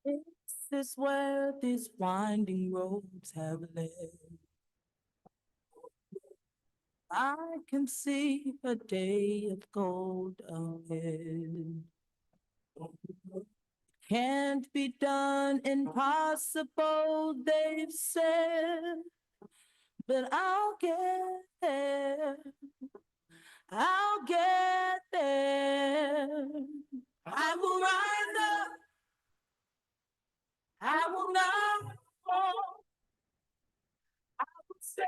This is where these winding roads have led. I can see a day of gold ahead. Can't be done, impossible, they've said. But I'll get there. I'll get there. I will rise up. I will not fall. I will say,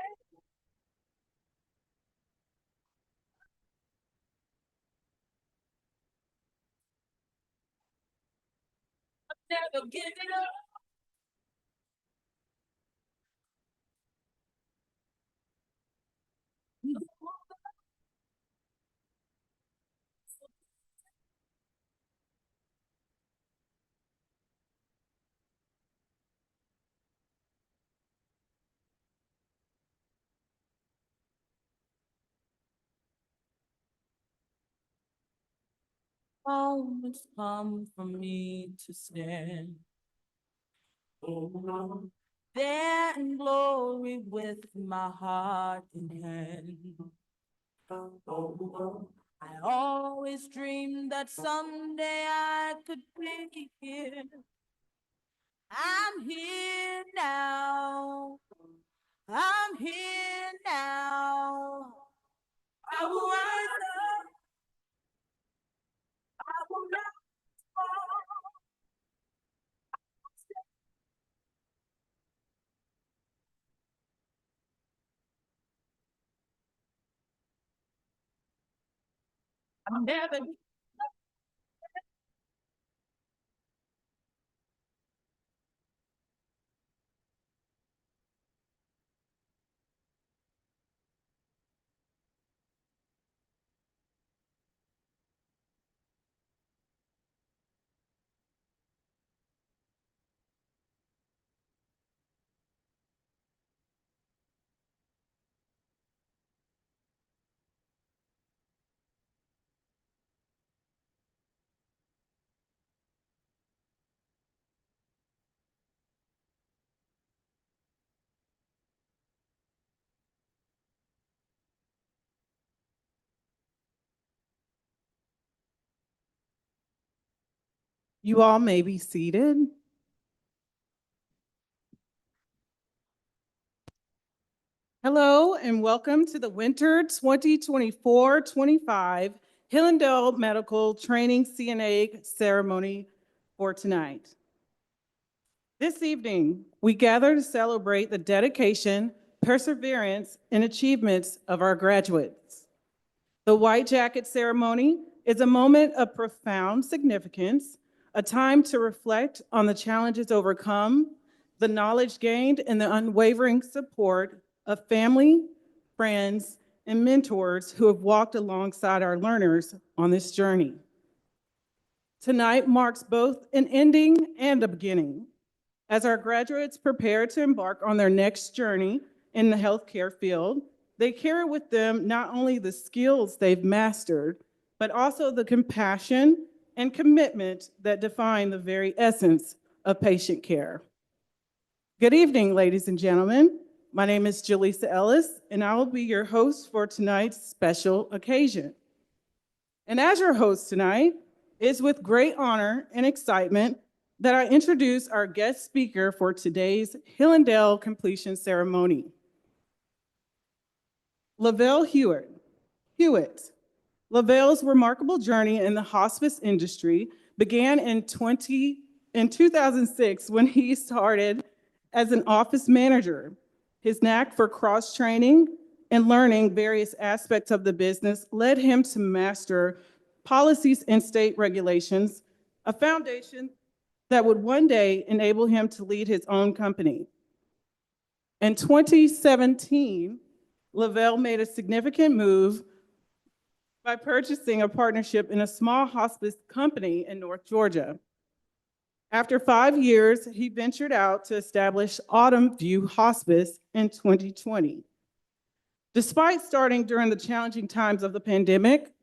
never give it up. Moments come for me to stand. There in glory with my heart in hand. I always dreamed that someday I could be here. I'm here now. I'm here now. I will rise up. I will not fall. I'm never. You all may be seated. Hello and welcome to the Winter 2024-25 Hillendell Medical Training CNA ceremony for tonight. This evening, we gather to celebrate the dedication, perseverance, and achievements of our graduates. The White Jacket ceremony is a moment of profound significance, a time to reflect on the challenges overcome, the knowledge gained, and the unwavering support of family, friends, and mentors who have walked alongside our learners on this journey. Tonight marks both an ending and a beginning, as our graduates prepare to embark on their next journey in the healthcare field. They carry with them not only the skills they've mastered, but also the compassion and commitment that define the very essence of patient care. Good evening, ladies and gentlemen. My name is Jaleesa Ellis, and I will be your host for tonight's special occasion. And as your host tonight, it's with great honor and excitement that I introduce our guest speaker for today's Hillendell completion ceremony. Lavelle Hewitt. Lavelle's remarkable journey in the hospice industry began in 2006 when he started as an office manager. His knack for cross-training and learning various aspects of the business led him to master policies and state regulations, a foundation that would one day enable him to lead his own company. In 2017, Lavelle made a significant move by purchasing a partnership in a small hospice company in North Georgia. After 5 years, he ventured out to establish Autumn View Hospice in 2020. Despite starting during the challenging times of the pandemic,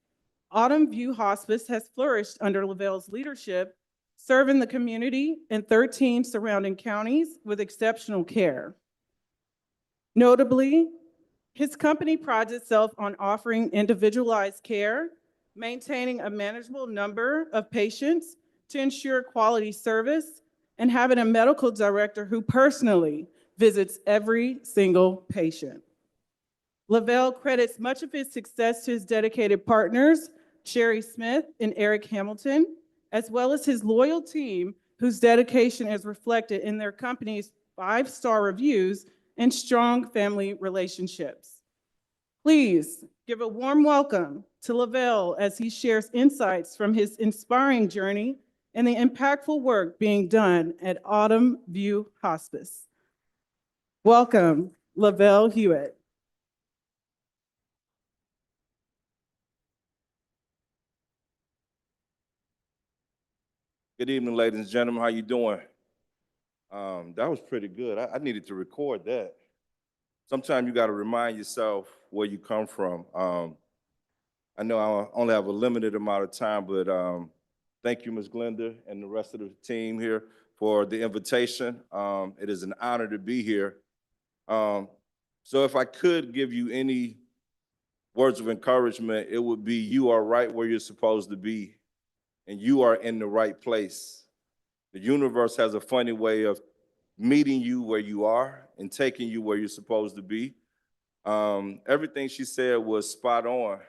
Autumn View Hospice has flourished under Lavelle's leadership serving the community in 13 surrounding counties with exceptional care. Notably, his company prides itself on offering individualized care, maintaining a manageable number of patients to ensure quality service, and having a medical director who personally visits every single patient. Lavelle credits much of his success to his dedicated partners, Sherry Smith and Eric Hamilton, as well as his loyal team, whose dedication is reflected in their company's 5-star reviews and strong family relationships. Please give a warm welcome to Lavelle as he shares insights from his inspiring journey and the impactful work being done at Autumn View Hospice. Welcome, Lavelle Hewitt. Good evening, ladies and gentlemen. How you doing? That was pretty good. I needed to record that. Sometimes you got to remind yourself where you come from. I know I only have a limited amount of time, but thank you, Ms. Glenda, and the rest of the team here for the invitation. It is an honor to be here. So if I could give you any words of encouragement, it would be you are right where you're supposed to be, and you are in the right place. The universe has a funny way of meeting you where you are and taking you where you're supposed to be. Everything she said was spot on,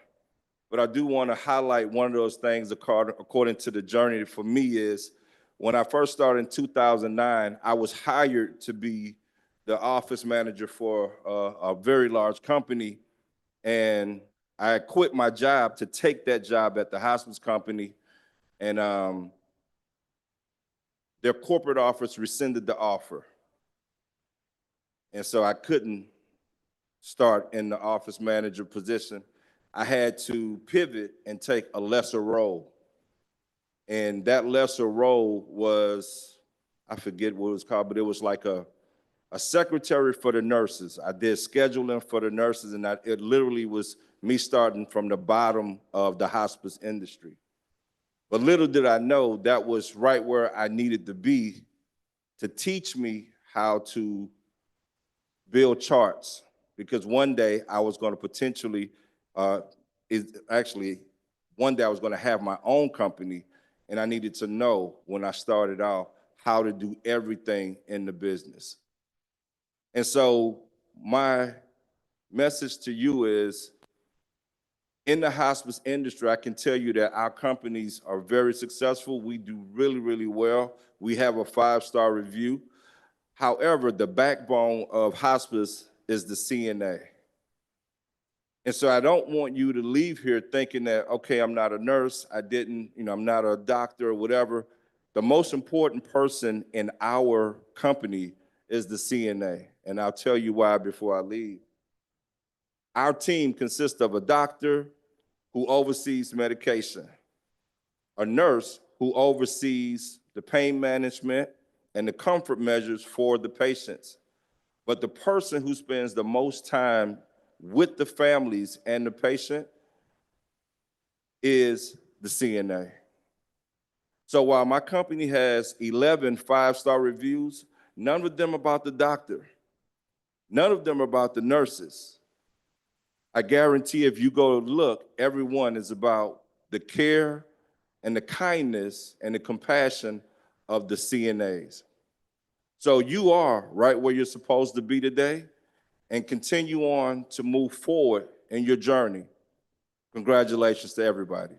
but I do want to highlight one of those things according to the journey for me is when I first started in 2009, I was hired to be the office manager for a very large company, and I quit my job to take that job at the hospice company, and their corporate office rescinded the offer. And so I couldn't start in the office manager position. I had to pivot and take a lesser role. And that lesser role was, I forget what it was called, but it was like a secretary for the nurses. I did scheduling for the nurses, and it literally was me starting from the bottom of the hospice industry. But little did I know that was right where I needed to be to teach me how to build charts, because one day I was going to potentially, one day I was going to have my own company, and I needed to know when I started out how to do everything in the business. And so my message to you is, in the hospice industry, I can tell you that our companies are very successful. We do really, really well. We have a 5-star review. However, the backbone of hospice is the CNA. And so I don't want you to leave here thinking that, okay, I'm not a nurse, I'm not a doctor or whatever. The most important person in our company is the CNA. And I'll tell you why before I leave. Our team consists of a doctor who oversees medication, a nurse who oversees the pain management and the comfort measures for the patients. But the person who spends the most time with the families and the patient is the CNA. So while my company has 11 5-star reviews, none of them about the doctor, none of them about the nurses. I guarantee if you go look, everyone is about the care and the kindness and the compassion of the CNAs. So you are right where you're supposed to be today, and continue on to move forward in your journey. Congratulations to everybody.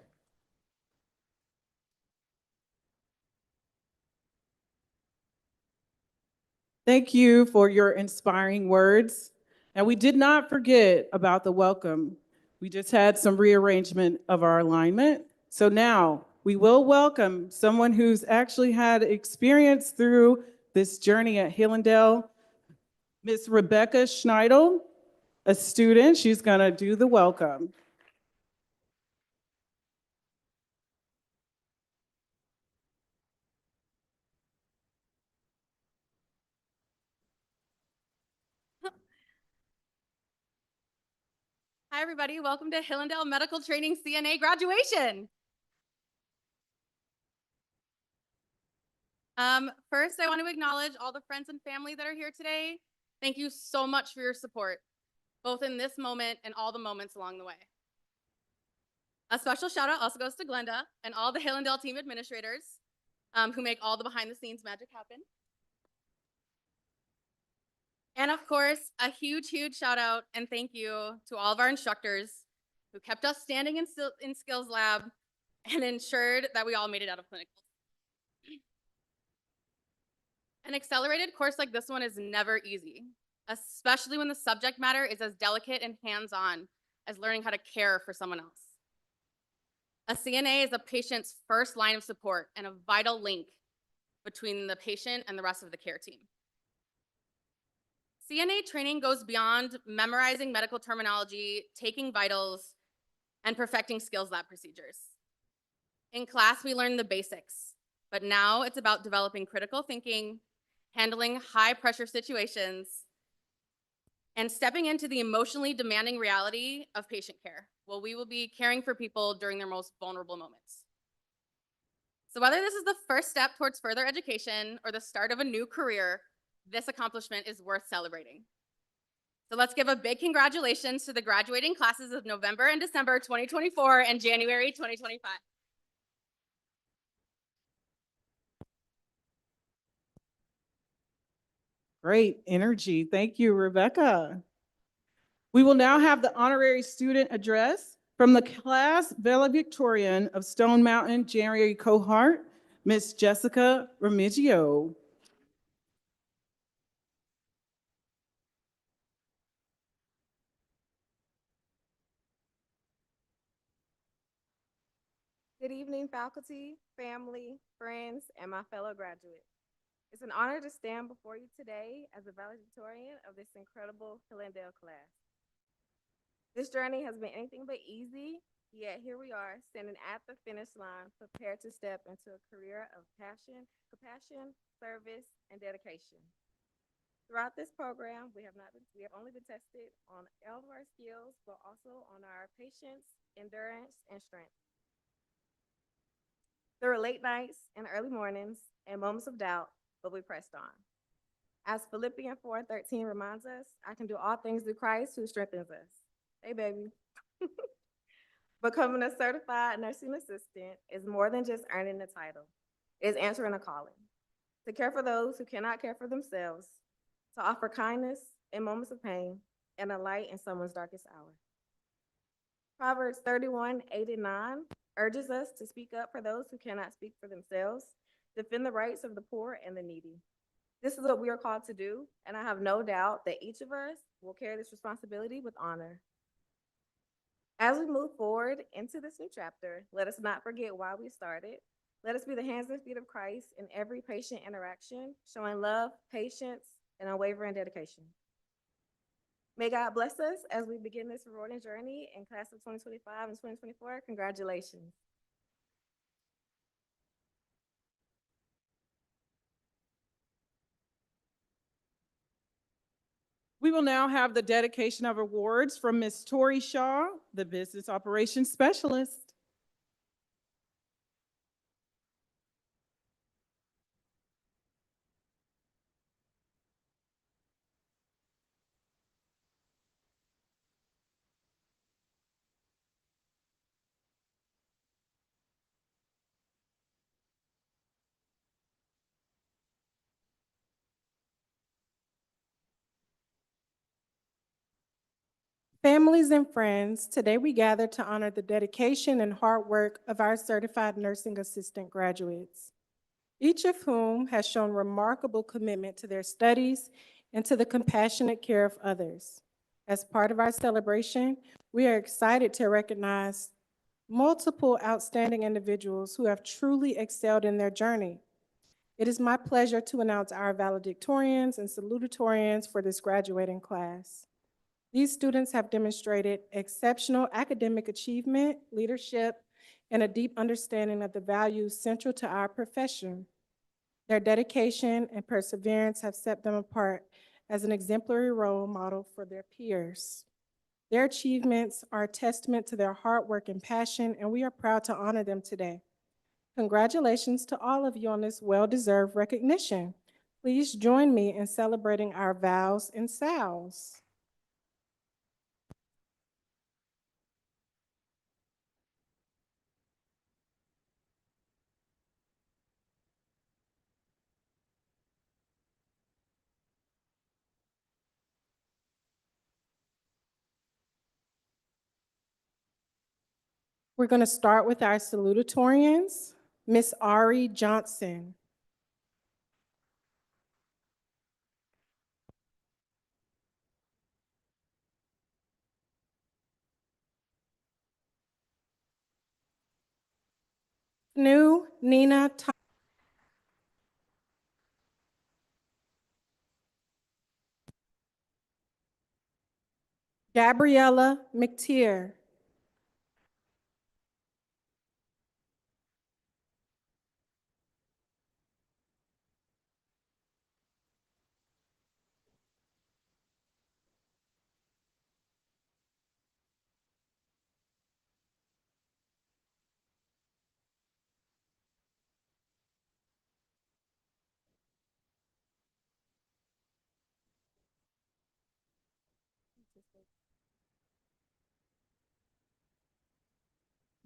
Thank you for your inspiring words. And we did not forget about the welcome. We just had some rearrangement of our alignment. So now we will welcome someone who's actually had experience through this journey at Hillendell, Miss Rebecca Schneidel, a student. She's going to do the welcome. Hi, everybody. Welcome to Hillendell Medical Training CNA graduation. First, I want to acknowledge all the friends and family that are here today. Thank you so much for your support, both in this moment and all the moments along the way. A special shout out also goes to Glenda and all the Hillendell team administrators who make all the behind the scenes magic happen. And of course, a huge shout out and thank you to all of our instructors who kept us standing in skills lab and ensured that we all made it out of clinicals. An accelerated course like this one is never easy, especially when the subject matter is as delicate and hands-on as learning how to care for someone else. A CNA is a patient's first line of support and a vital link between the patient and the rest of the care team. CNA training goes beyond memorizing medical terminology, taking vitals, and perfecting skills lab procedures. In class, we learn the basics, but now it's about developing critical thinking, handling high pressure situations, and stepping into the emotionally demanding reality of patient care, while we will be caring for people during their most vulnerable moments. So whether this is the first step towards further education or the start of a new career, this accomplishment is worth celebrating. So let's give a big congratulations to the graduating classes of November and December 2024 and January 2025. Great energy. Thank you, Rebecca. We will now have the honorary student address from the class valedictorian of Stone Mountain January cohort, Miss Jessica Remigio. Good evening, faculty, family, friends, and my fellow graduates. It's an honor to stand before you today as a valedictorian of this incredible Hillendell class. This journey has been anything but easy, yet here we are, standing at the finish line, prepared to step into a career of passion, compassion, service, and dedication. Throughout this program, we have only been tested on all of our skills, but also on our patience, endurance, and strength. There were late nights and early mornings and moments of doubt, but we pressed on. As Philippians 4:13 reminds us, I can do all things through Christ who strengthens us. Hey, baby. Becoming a certified nursing assistant is more than just earning the title. It is answering a calling. To care for those who cannot care for themselves, to offer kindness in moments of pain, and a light in someone's darkest hour. Proverbs 31:8-9 urges us to speak up for those who cannot speak for themselves, defend the rights of the poor and the needy. This is what we are called to do, and I have no doubt that each of us will carry this responsibility with honor. As we move forward into this new chapter, let us not forget why we started. Let us be the hands and feet of Christ in every patient interaction, showing love, patience, and unwavering dedication. May God bless us as we begin this rewarding journey in class of 2025 and 2024. Congratulations. We will now have the dedication of awards from Ms. Tori Shaw, the Business Operations Specialist. Families and friends, today we gather to honor the dedication and hard work of our certified nursing assistant graduates, each of whom has shown remarkable commitment to their studies and to the compassionate care of others. As part of our celebration, we are excited to recognize multiple outstanding individuals who have truly excelled in their journey. It is my pleasure to announce our valedictorians and salutatorians for this graduating class. These students have demonstrated exceptional academic achievement, leadership, and a deep understanding of the values central to our profession. Their dedication and perseverance have set them apart as an exemplary role model for their peers. Their achievements are a testament to their hard work and passion, and we are proud to honor them today. Congratulations to all of you on this well-deserved recognition. Please join me in celebrating our vows and sows. We're going to start with our salutatorians. Miss Ari Johnson. New Nina Gabriella McTier.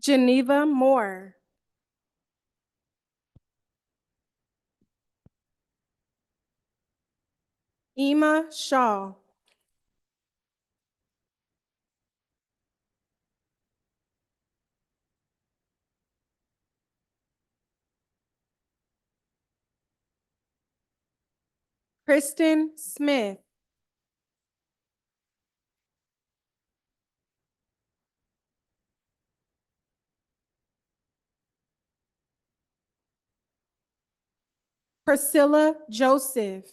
Geneva Moore. Ema Shaw. Kristen Smith. Priscilla Joseph.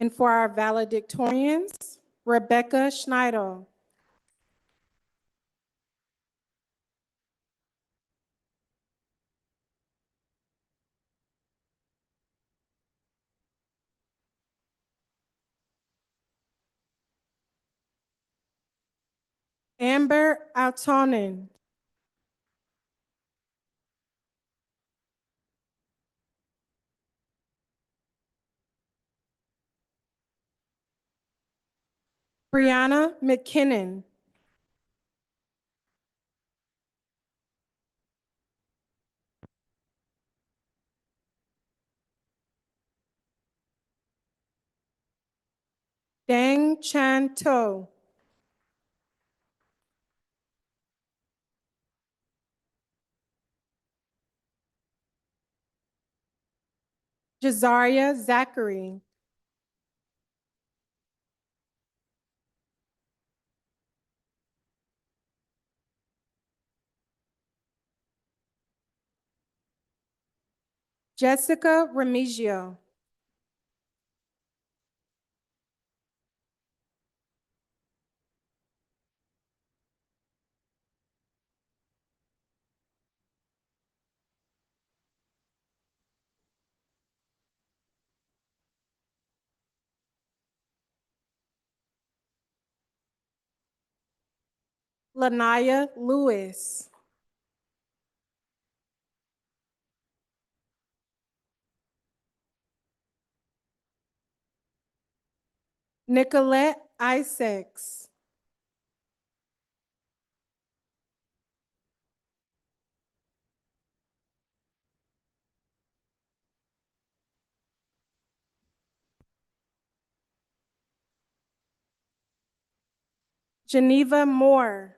And for our valedictorians, Rebecca Schneider. Amber Altonen. Brianna McKinnon. Dang Chan To. Jazaria Zachary. Jessica Remigio. Lanaya Lewis. Nicolette Isaacs. Geneva Moore.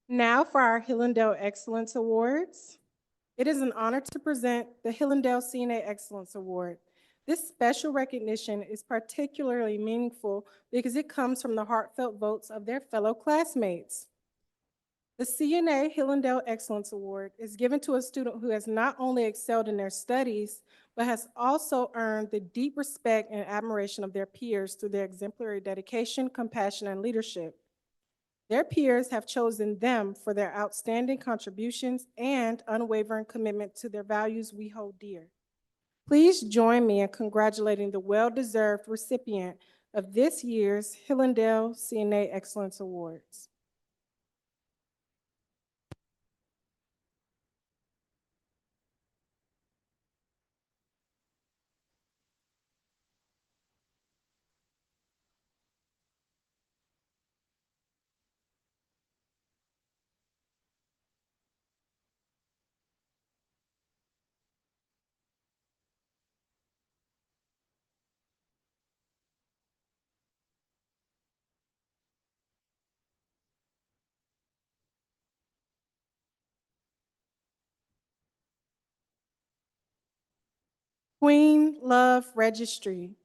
Now for our Hillendell Excellence Awards. It is an honor to present the Hillendell CNA Excellence Award. This special recognition is particularly meaningful because it comes from the heartfelt votes of their fellow classmates. The CNA Hillendell Excellence Award is given to a student who has not only excelled in their studies, but has also earned the deep respect and admiration of their peers through their exemplary dedication, compassion, and leadership. Their peers have chosen them for their outstanding contributions and unwavering commitment to their values we hold dear. Please join me in congratulating the well-deserved recipient of this year's Hillendell CNA Excellence Awards. Queen Love Registry.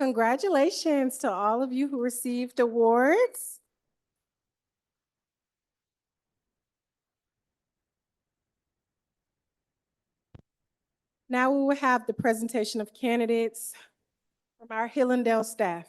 Congratulations to all of you who received awards. Now we will have the presentation of candidates from our Hillendell staff.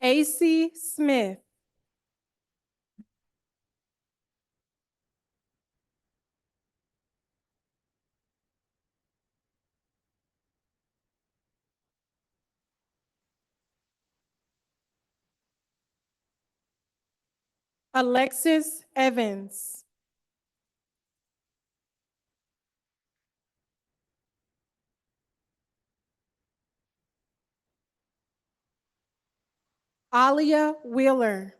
AC Smith. Alexis Evans. Alia Wheeler.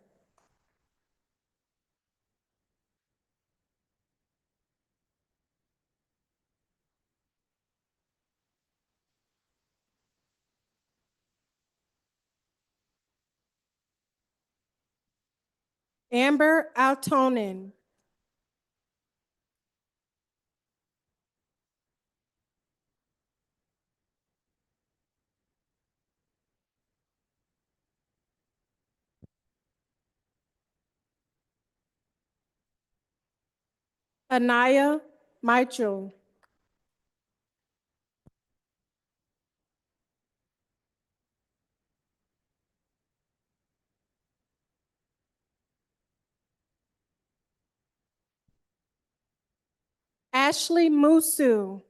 Amber Altonen. Anaya Mitchell. Ashley Musu.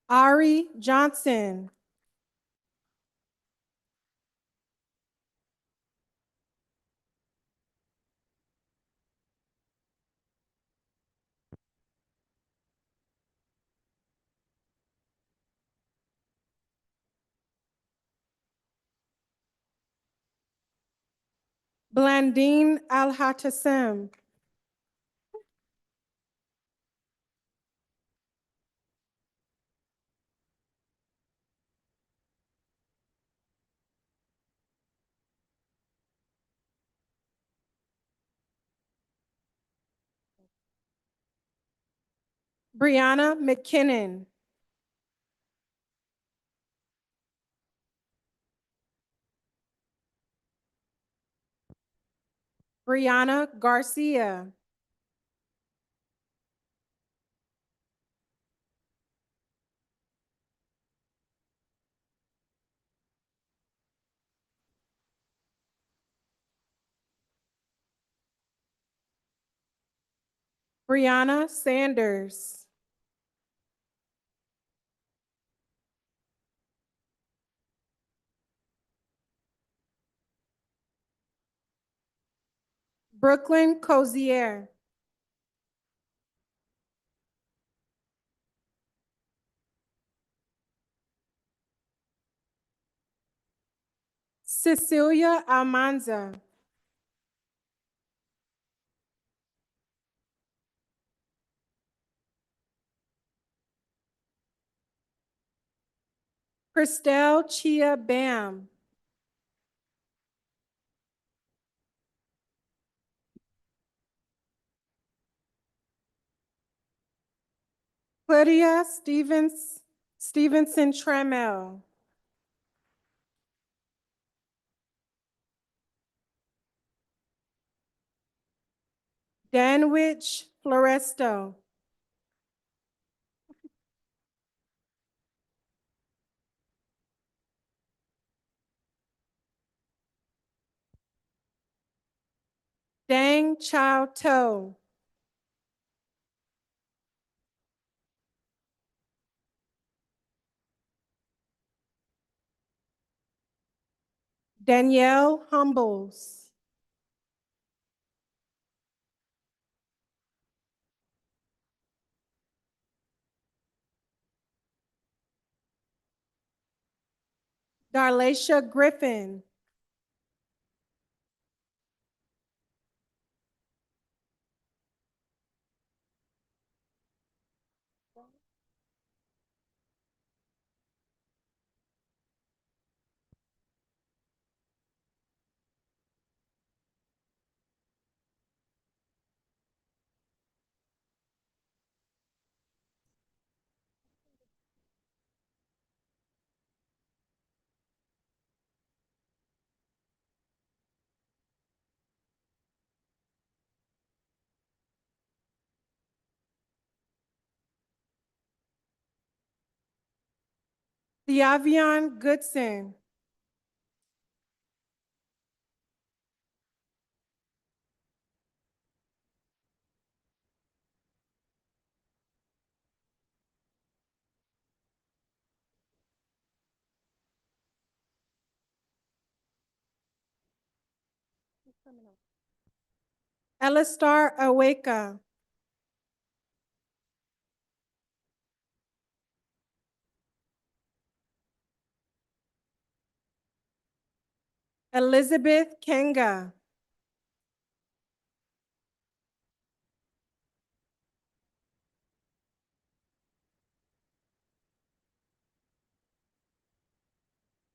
Ari Johnson. Blandine Al-Hatasem. Brianna McKinnon. Brianna Garcia. Brianna Sanders. Brooklyn Cozier. Cecilia Almanza. Christelle Chia Bam. Claudia Stevenson Trammell. Danwich Floresto. Dang Chow To. Danielle Humbles. Darlacia Griffin. Theavion Goodson. Elistar Aweka. Elizabeth Kenga.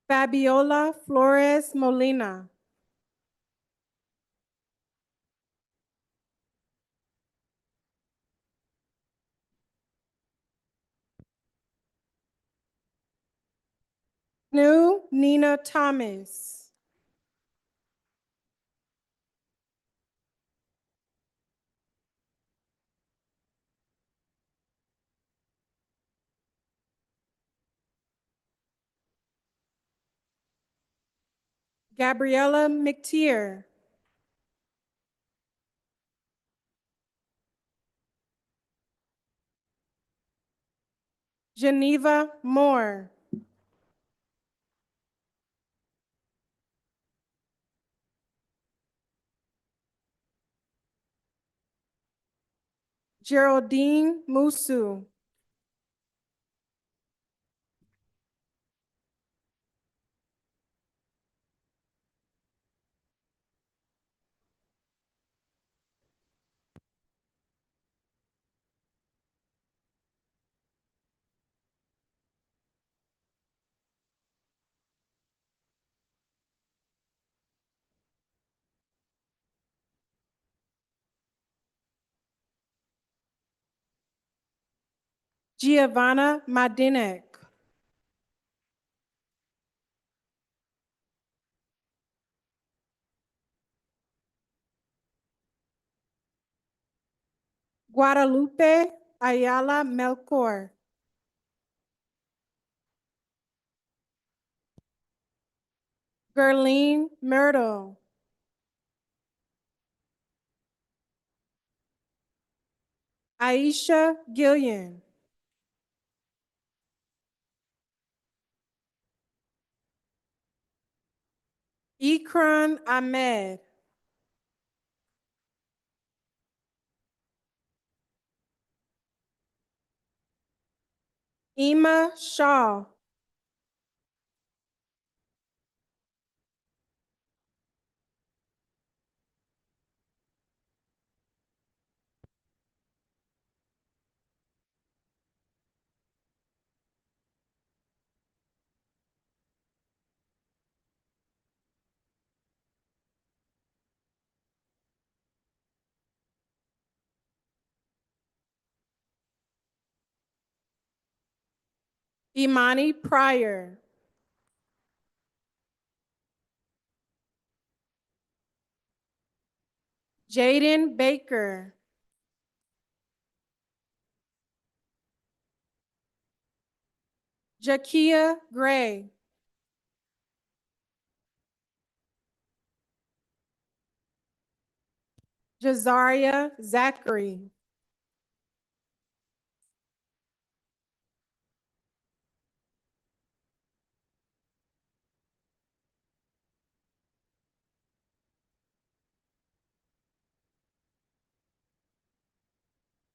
Fabiola Flores Molina. New Nina Thomas. Gabriella McTier. Geneva Moore. Geraldine Musu. Giovanna Madinek. Guadalupe Ayala Melchor. Gerline Myrtle. Aisha Gillian. Ikran Ahmed. Ema Shaw. Imani Pryor. Jaden Baker. Jakia Gray. Jazaria Zachary.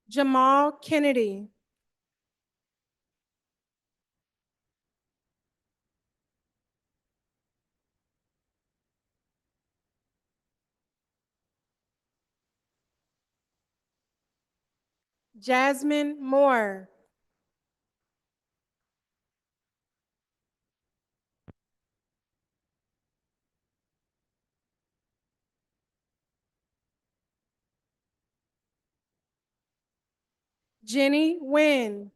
Jamal Kennedy. Jasmine Moore. Jenny Nguyen.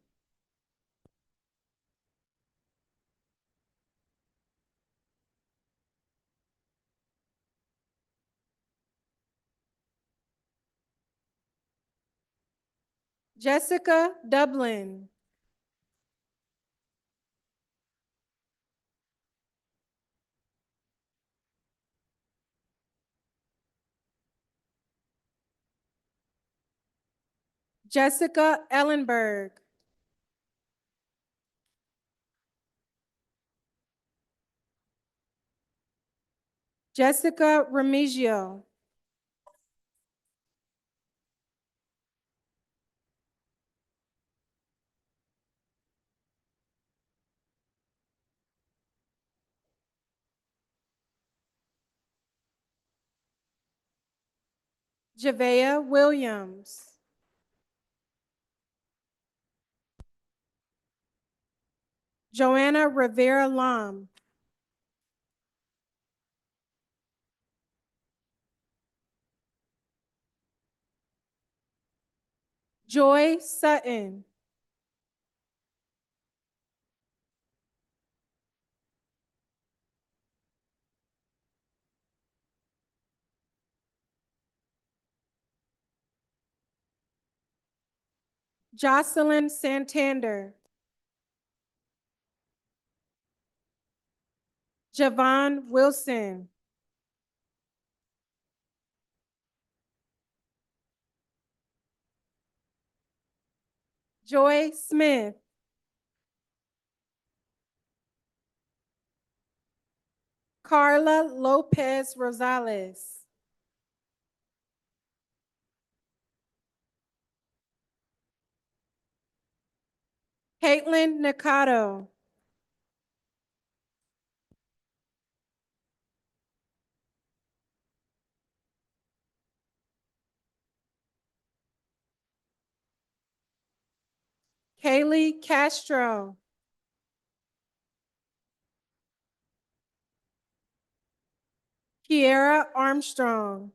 Jessica Dublin. Jessica Ellenberg. Jessica Remigio. Javea Williams. Joanna Rivera Lam. Joy Sutton. Jocelyn Santander. Javon Wilson. Joy Smith. Carla Lopez Rosales. Caitlin Nakato. Kaylee Castro. Kiera Armstrong.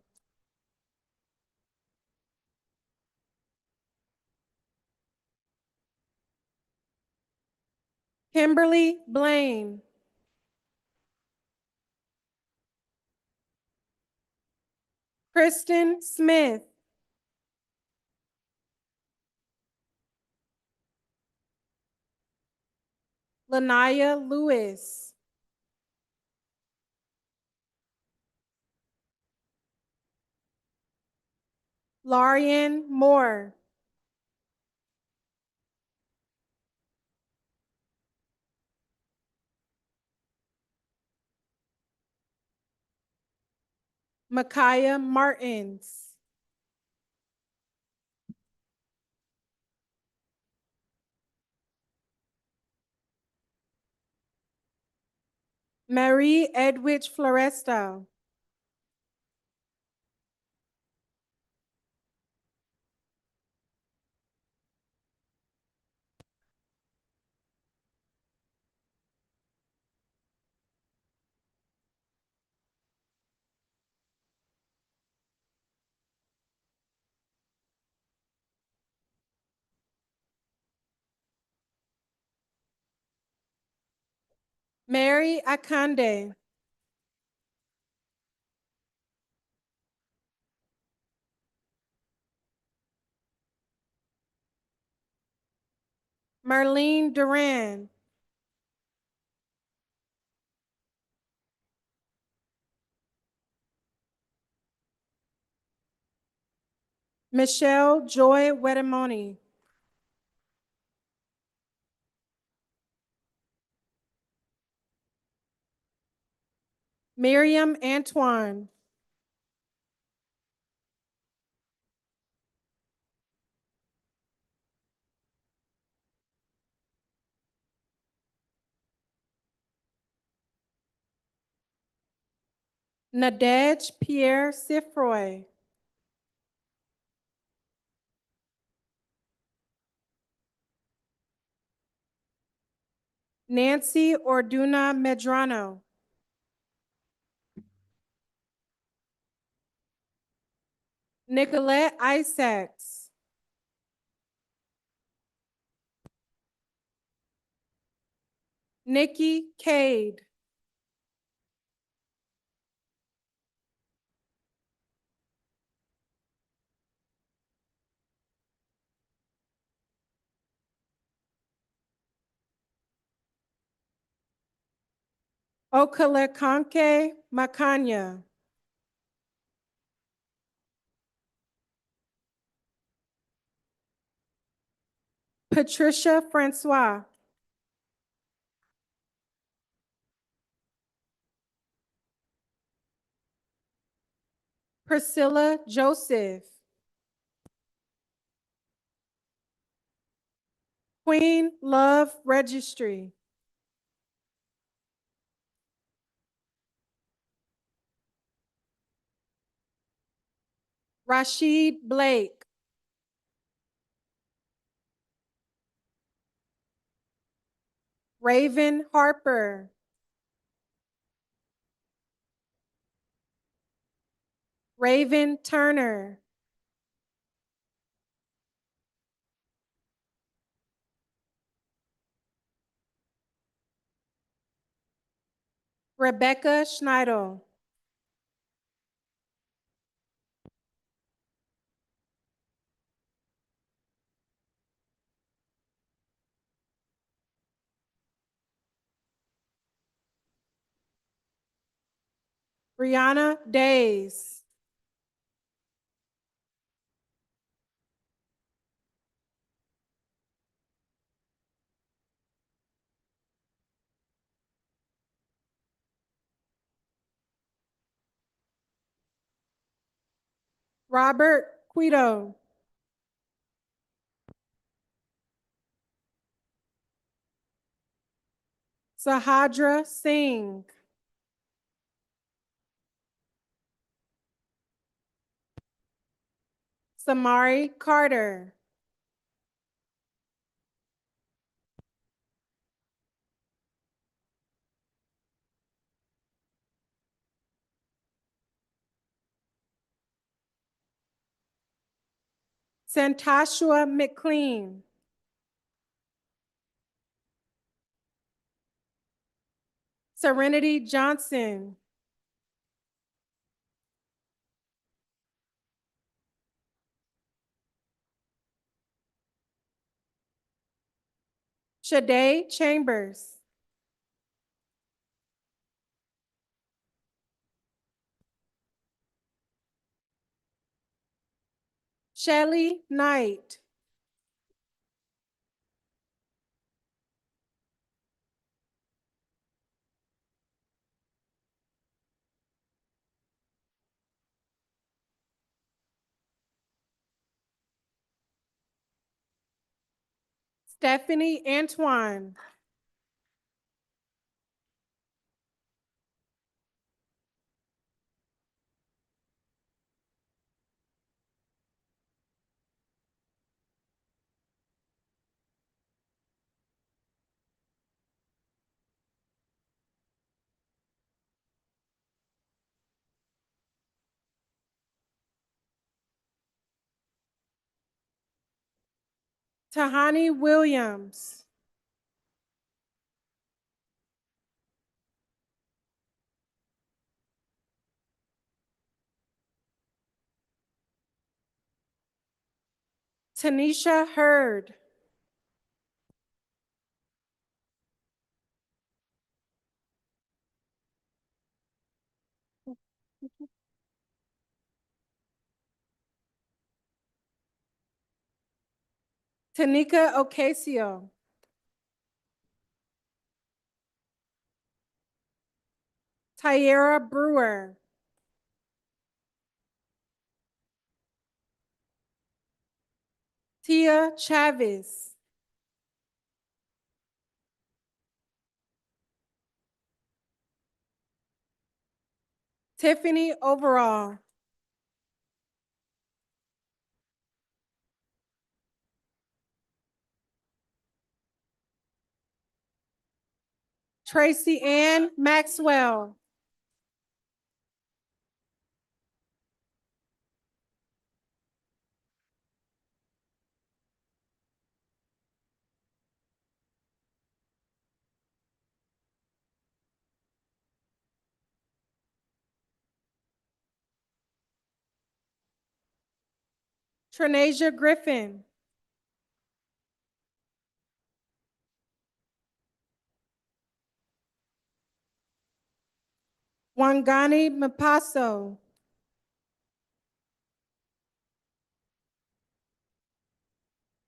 Kimberly Blaine. Kristen Smith. Lanaya Lewis. Larian Moore. Micaiah Martins. Marie Edwidge Floresta. Mary Akande. Marlene Duran. Michelle Joy Wedemoni. Miriam Antoine. Nadej Pierre Sifroy. Nancy Orduna Medrano. Nicolette Isaacs. Nikki Cade. Okalekanke Makanya. Patricia Francois. Priscilla Joseph. Queen Love Registry. Rashid Blake. Raven Harper. Raven Turner. Rebecca Schneidel. Brianna Days. Robert Quito. Sahadra Singh. Samari Carter. Santashua McLean. Serenity Johnson. Shade Chambers. Shelly Knight. Stephanie Antoine. Tahani Williams. Tanisha Hurd. Tanika Ocasio. Tyera Brewer. Tia Chavez. Tiffany Overall. Tracy Ann Maxwell. Trinasia Griffin. Wangani Mapaso.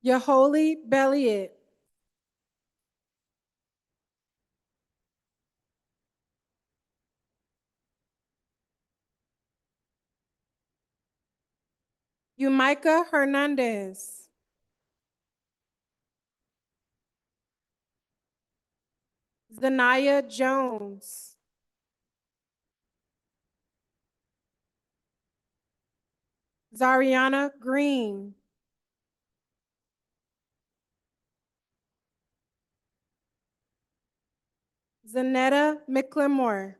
Yaholi Belliot. Yumaika Hernandez. Zanaya Jones. Zariana Green. Zanetta McLemore.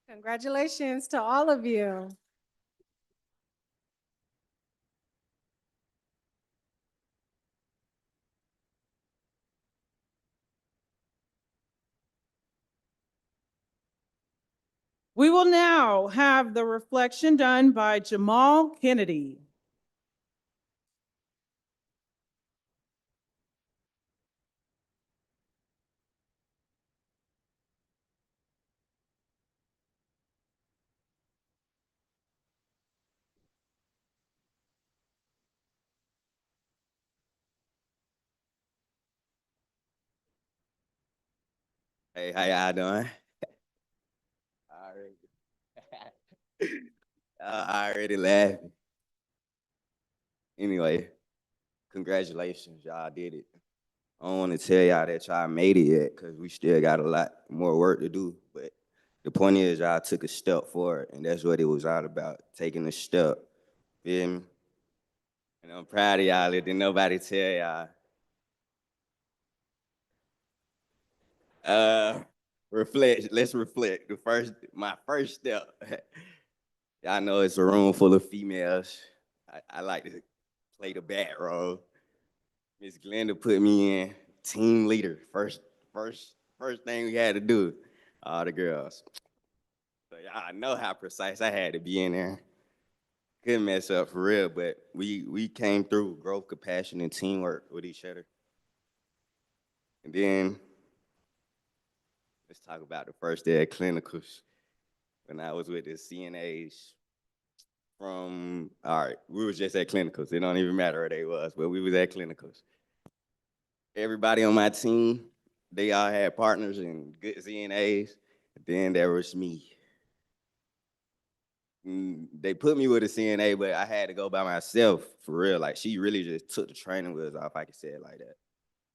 Congratulations to all of you. We will now have the reflection done by Jamal Kennedy. Hey, how y'all doing? I already laughing. Anyway, congratulations, y'all did it. I don't want to tell y'all that y'all made it yet, because we still got a lot more work to do. But the point is, y'all took a step forward, and that's what it was all about, taking a step. Feel me? And I'm proud of y'all. Didn't nobody tell y'all. Reflect. Let's reflect. My first step. Y'all know it's a room full of females. I like to play the bat role. Miss Glenda put me in team leader. First thing we had to do, all the girls. So y'all know how precise I had to be in there. couldn't mess up for real, but we came through growth, compassion, and teamwork with each other. And then let's talk about the first day of clinicals when I was with the CNAs all right, we was just at clinicals. It don't even matter where they was, but we was at clinicals. Everybody on my team, they all had partners and good CNAs. Then there was me. They put me with a CNA, but I had to go by myself for real. Like, she really just took the training wheels off, I can say it like that.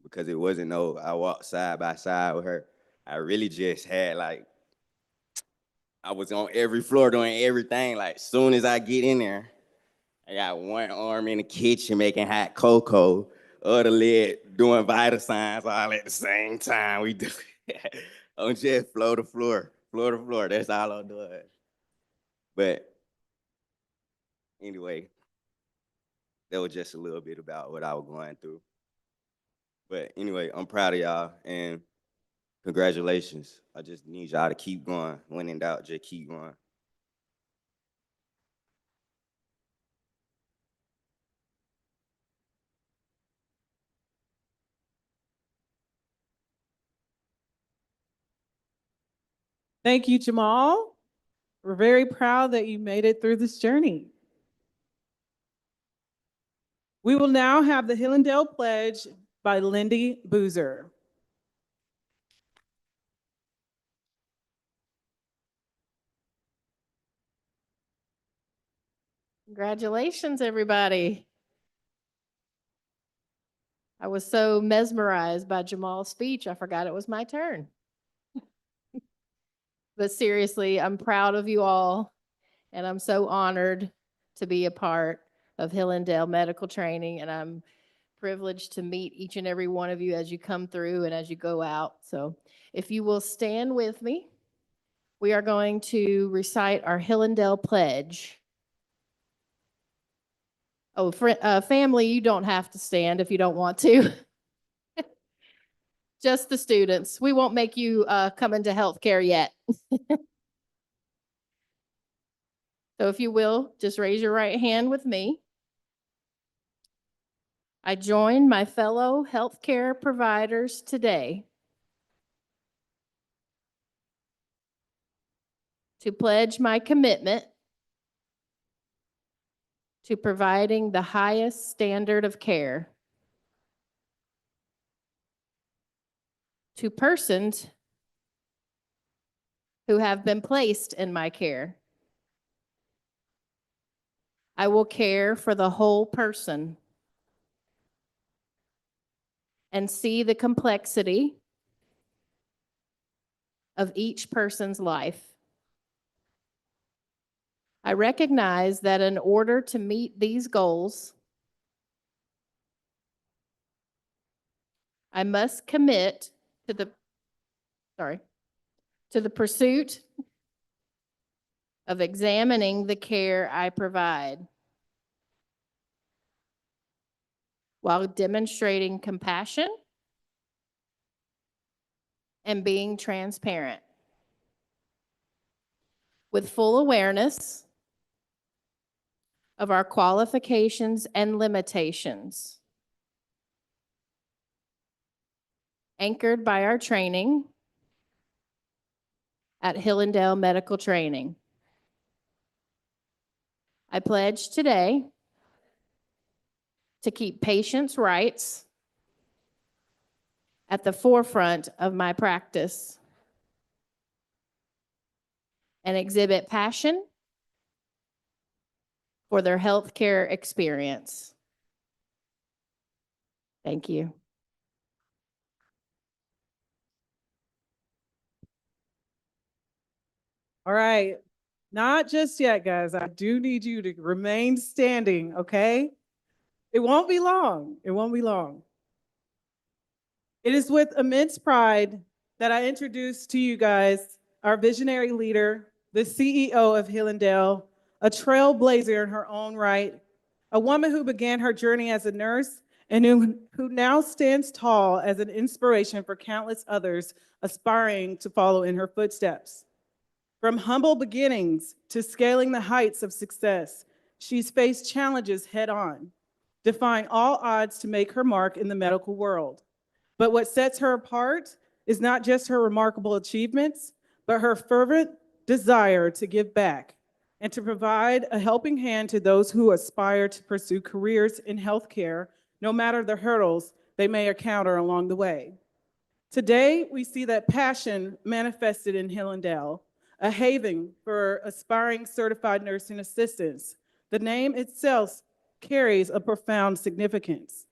Because it wasn't I walked side by side with her. I really just had I was on every floor doing everything. Like, soon as I get in there, I got one arm in the kitchen making hot cocoa, other leg doing vital signs all at the same time. We do I'm just floor to floor. That's all I'm doing. But anyway, that was just a little bit about what I was going through. But anyway, I'm proud of y'all and congratulations. I just need y'all to keep going. When in doubt, just keep going. Thank you, Jamal. We're very proud that you made it through this journey. We will now have the Hillendell Pledge by Lindy Boozer. Congratulations, everybody. I was so mesmerized by Jamal's speech, I forgot it was my turn. But seriously, I'm proud of you all, and I'm so honored to be a part of Hillendell Medical Training, and I'm privileged to meet each and every one of you as you come through and as you go out. So if you will stand with me, we are going to recite our Hillendell Pledge. Oh, family, you don't have to stand if you don't want to. Just the students. We won't make you come into healthcare yet. So if you will, just raise your right hand with me. I join my fellow healthcare providers today to pledge my commitment to providing the highest standard of care to persons who have been placed in my care. I will care for the whole person and see the complexity of each person's life. I recognize that in order to meet these goals, I must commit to the pursuit of examining the care I provide while demonstrating compassion and being transparent with full awareness of our qualifications and limitations, anchored by our training at Hillendell Medical Training. I pledge today to keep patients' rights at the forefront of my practice and exhibit passion for their healthcare experience. Thank you. All right, not just yet, guys. I do need you to remain standing, okay? It won't be long. It won't be long. It is with immense pride that I introduce to you guys our visionary leader, the CEO of Hillendell, a trailblazer in her own right, a woman who began her journey as a nurse and who now stands tall as an inspiration for countless others aspiring to follow in her footsteps. From humble beginnings to scaling the heights of success, She's faced challenges head-on, defying all odds to make her mark in the medical world. But what sets her apart is not just her remarkable achievements, but her fervent desire to give back and to provide a helping hand to those who aspire to pursue careers in healthcare, no matter the hurdles they may encounter along the way. Today, we see that passion manifested in Hillendell, a haven for aspiring certified nursing assistants. The name itself carries a profound significance.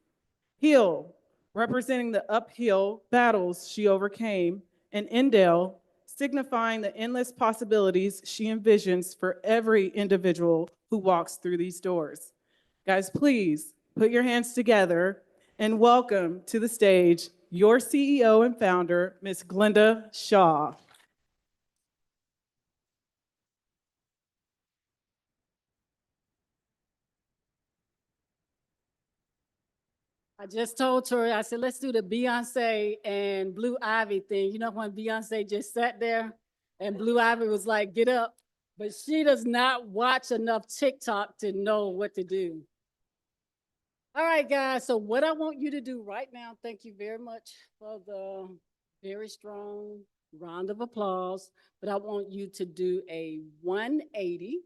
Hill, representing the uphill battles she overcame, and Endell, signifying the endless possibilities she envisions for every individual who walks through these doors. Guys, please put your hands together and welcome to the stage your CEO and founder, Ms. Glenda Shaw. I just told Tori, I said, let's do the Beyonce and Blue Ivy thing. You know, when Beyonce just sat there and Blue Ivy was like, get up. But she does not watch enough TikTok to know what to do. All right, guys. So what I want you to do right now, thank you very much for the very strong round of applause. But I want you to do a 180.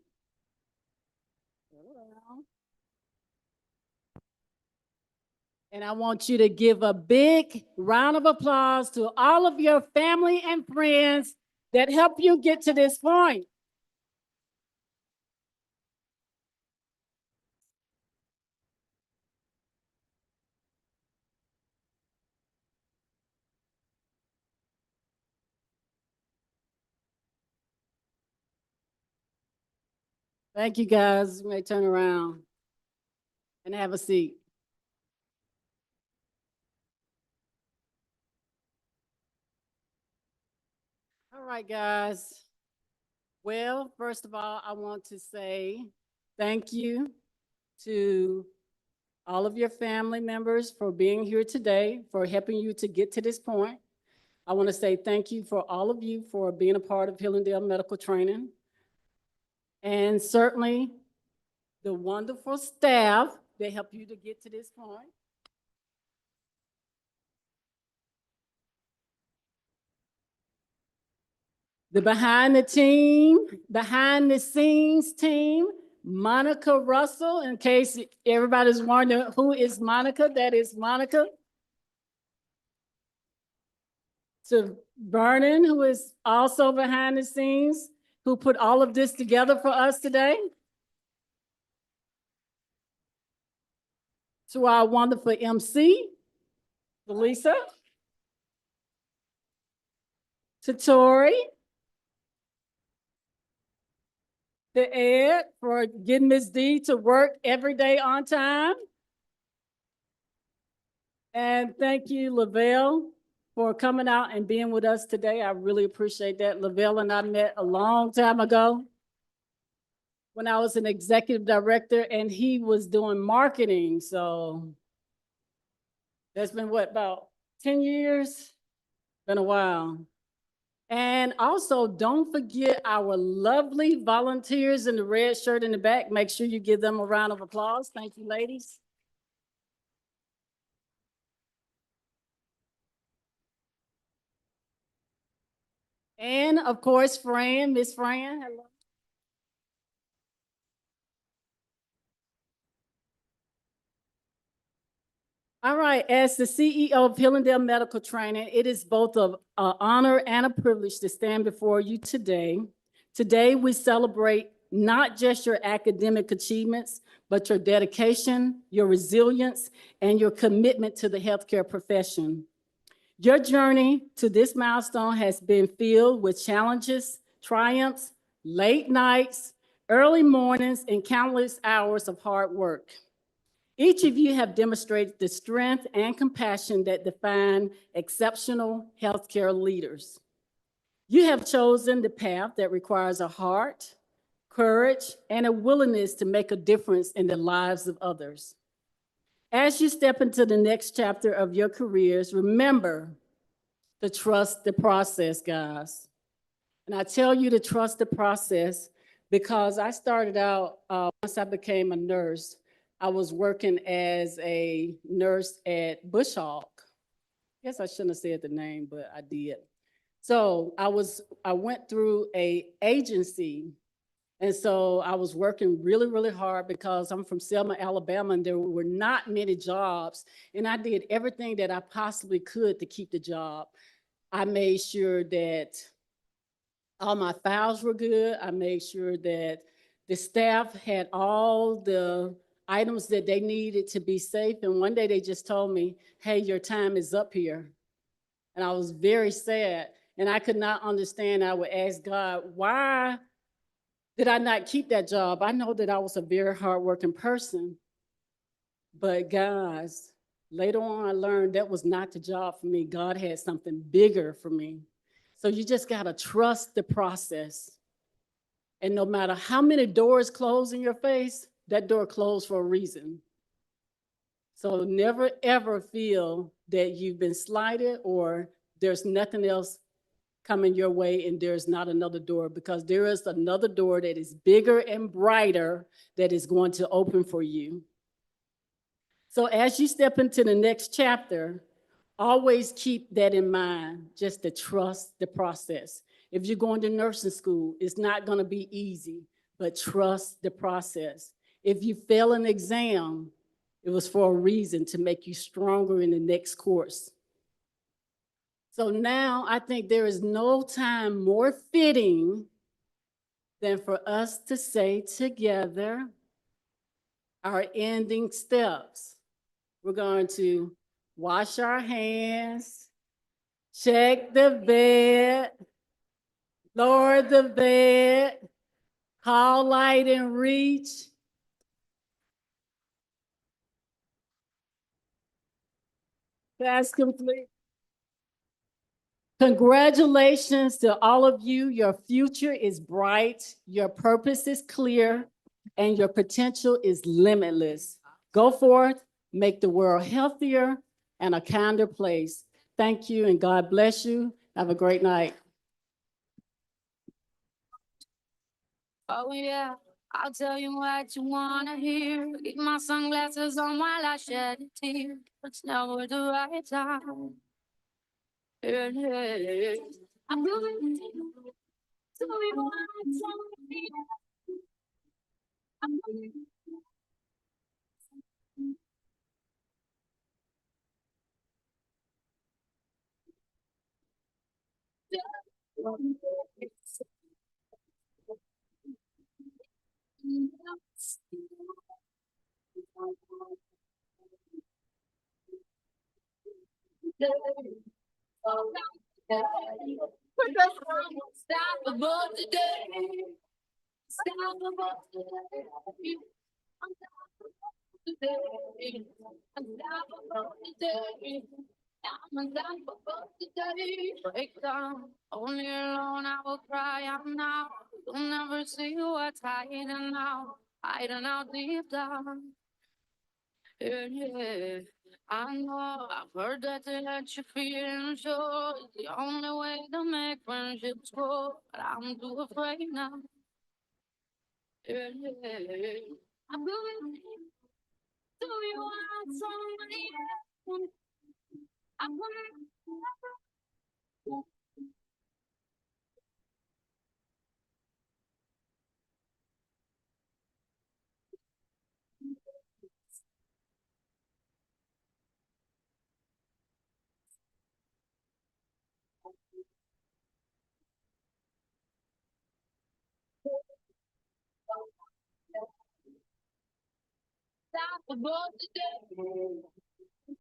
And I want you to give a big round of applause to all of your family and friends that helped you get to this point. Thank you, guys. You may turn around and have a seat. All right, guys. Well, first of all, I want to say thank you to all of your family members for being here today, for helping you to get to this point. I want to say thank you for all of you for being a part of Hillendell Medical Training. And certainly the wonderful staff that helped you to get to this point. The behind the scenes team, Monica Russell, in case everybody's wondering who is Monica, that is Monica. To Vernon, who is also behind the scenes, who put all of this together for us today. To our wonderful MC, Lisa. To Tori. To Ed for getting Ms. D to work every day on time. And thank you, Lavelle, for coming out and being with us today. I really appreciate that. Lavelle and I met a long time ago when I was an executive director and he was doing marketing. So that's been what, about 10 years? Been a while. And also, don't forget our lovely volunteers in the red shirt in the back. Make sure you give them a round of applause. Thank you, ladies. And of course, Fran, Miss Fran, hello. All right, as the CEO of Hillendell Medical Training, it is both an honor and a privilege to stand before you today. Today, we celebrate not just your academic achievements, but your dedication, your resilience, and your commitment to the healthcare profession. Your journey to this milestone has been filled with challenges, triumphs, late nights, early mornings, and countless hours of hard work. Each of you have demonstrated the strength and compassion that define exceptional healthcare leaders. You have chosen the path that requires a heart, courage, and a willingness to make a difference in the lives of others. As you step into the next chapter of your careers, remember to trust the process, guys. And I tell you to trust the process because I started out, once I became a nurse, I was working as a nurse at Bush Hawk. Guess I shouldn't have said the name, but I did. So I went through a agency, and so I was working really, really hard because I'm from Selma, Alabama, and there were not many jobs. And I did everything that I possibly could to keep the job. I made sure that all my files were good. I made sure that the staff had all the items that they needed to be safe. And one day they just told me, hey, your time is up here. And I was very sad. And I could not understand. I would ask God, why did I not keep that job? I know that I was a very hardworking person. But guys, later on I learned that was not the job for me. God had something bigger for me. So you just got to trust the process. And no matter how many doors close in your face, that door closed for a reason. So never ever feel that you've been slighted or there's nothing else coming your way and there's not another door, because there is another door that is bigger and brighter that is going to open for you. So as you step into the next chapter, always keep that in mind, just to trust the process. If you're going to nursing school, it's not going to be easy, but trust the process. If you fail an exam, it was for a reason, to make you stronger in the next course. So now I think there is no time more fitting than for us to say together our ending steps. We're going to wash our hands, check the bed, lower the bed, call light and reach. That's complete. Congratulations to all of you. Your future is bright, your purpose is clear, and your potential is limitless. Go forth, make the world healthier and a kinder place. Thank you and God bless you. Have a great night. Oh yeah, I'll tell you what you wanna hear. Keep my sunglasses on while I shed a tear. It's never the right time. Yeah, yeah. I'm going to be one. I'm going Unstoppable today. Unstoppable today. Unstoppable today. I'm unstoppable today. Break down. Only alone I will cry out now. You'll never see what's hiding now. Hiding out deep down. Yeah, yeah. I know I've heard that they let you feel unsure. It's the only way to make friendships grow. But I'm too afraid now. Yeah, yeah. I'm going to be one somebody else. I'm going to stop the boat today.